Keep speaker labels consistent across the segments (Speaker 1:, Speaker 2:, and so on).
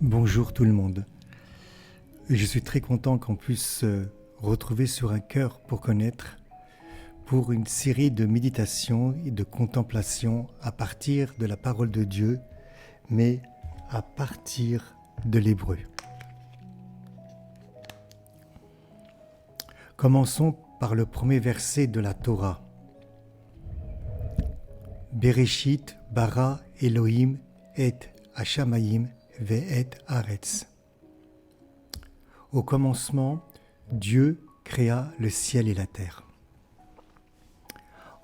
Speaker 1: Bonjour tout le monde. Je suis très content qu'on puisse se retrouver sur un cœur pour connaître pour une série de méditations et de contemplations à partir de la parole de Dieu, mais à partir de l'hébreu. Commençons par le premier verset de la Torah. Bereshit bara Elohim et hashamayim ve'et haaretz. Au commencement, Dieu créa le ciel et la terre.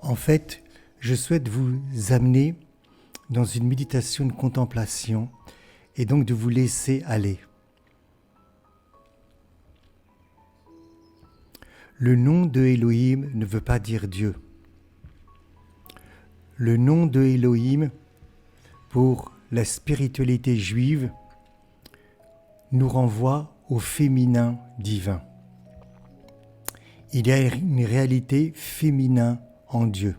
Speaker 1: En fait, je souhaite vous amener dans une méditation de contemplation et donc de vous laisser aller. Le nom de Elohim ne veut pas dire Dieu. Le nom de Elohim, pour la spiritualité juive, nous renvoie au féminin divin. Il y a une réalité féminin en Dieu.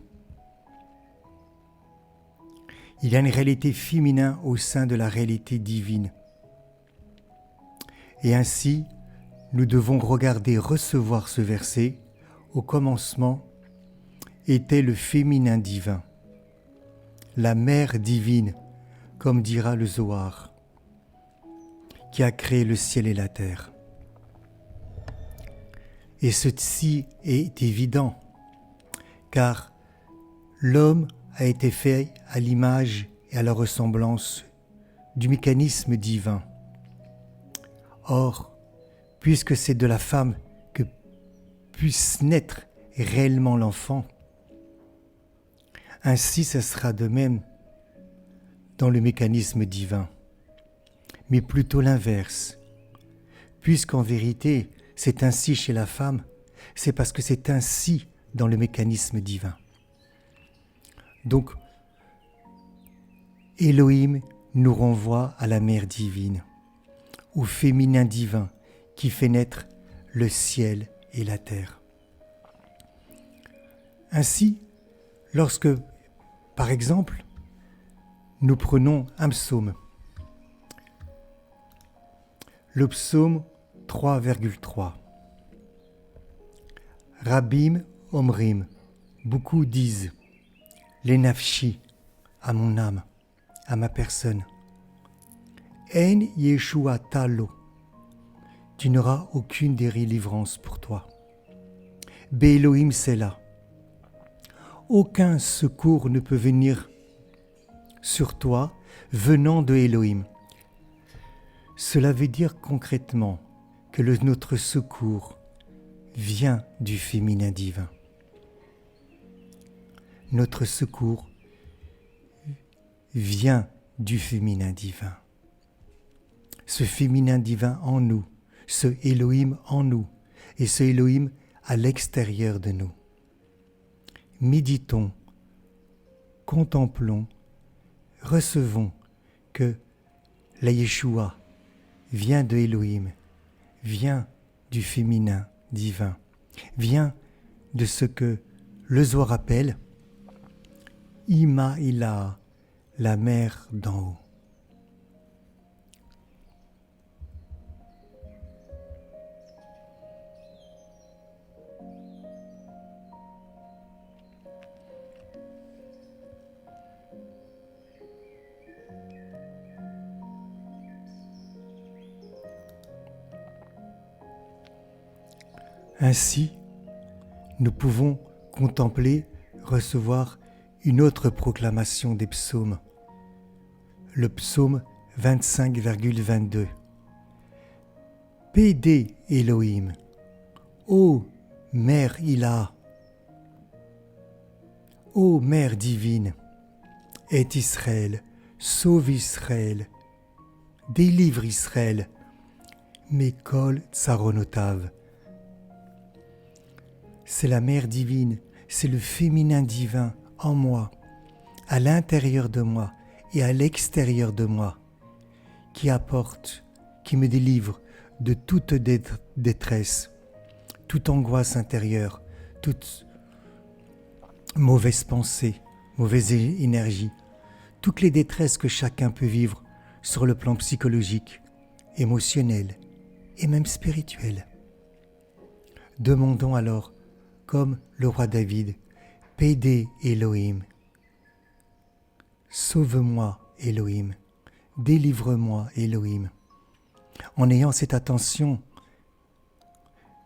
Speaker 1: Il y a une réalité féminin au sein de la réalité divine. Et ainsi, nous devons regarder, recevoir ce verset. Au commencement était le féminin divin, la mère divine, comme dira le Zohar, qui a créé le ciel et la terre. Et ceci est évident, car l'homme a été fait à l'image et à la ressemblance du mécanisme divin. Or, puisque c'est de la femme que puisse naître réellement l'enfant, ainsi ce sera de même dans le mécanisme divin, mais plutôt l'inverse. Puisqu'en vérité, c'est ainsi chez la femme, c'est parce que c'est ainsi dans le mécanisme divin. Donc, Elohim nous renvoie à la mère divine, au féminin divin qui fait naître le ciel et la terre. Ainsi, lorsque, par exemple, nous prenons un psaume, le psaume 3,3. Rabim omrim, beaucoup disent, les nafshi, à mon âme, à ma personne. En Yeshua talo, tu n'auras aucune délivrance pour toi. Be'Elohim Selah, aucun secours ne peut venir sur toi venant de Elohim. Cela veut dire concrètement que notre secours vient du féminin divin. Notre secours vient du féminin divin. Ce féminin divin en nous, ce Elohim en nous et ce Elohim à l'extérieur de nous. Méditons, contemplons, recevons que la Yeshua vient de Elohim, vient du féminin divin, vient de ce que le Zohar appelle Ima Ila, la mère d'en haut. Ainsi, nous pouvons contempler, recevoir une autre proclamation des psaumes, le psaume 25,22. Pédé Elohim, ô Mère Ilah, ô Mère divine, aide Israël, sauve Israël, délivre Israël, Mekol Tsaronotav. C'est la mère divine, c'est le féminin divin en moi, à l'intérieur de moi et à l'extérieur de moi, qui apporte, qui me délivre de toute détresse, toute angoisse intérieure, toute mauvaise pensée, mauvaise énergie, toutes les détresses que chacun peut vivre sur le plan psychologique, émotionnelle et même spirituelle. Demandons alors, comme le roi David, Pédé Elohim, sauve-moi Elohim, délivre-moi Elohim, en ayant cette attention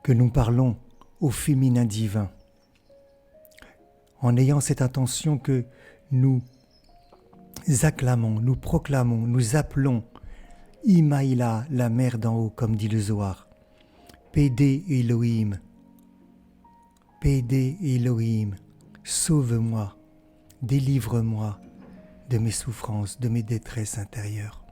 Speaker 1: que nous parlons au féminin divin, en ayant cette attention que nous acclamons, nous proclamons, nous appelons Imaïla, la mère d'en haut, comme dit le Zohar. Pédé Elohim, Pédé Elohim, sauve-moi, délivre-moi de mes souffrances, de mes détresses intérieures.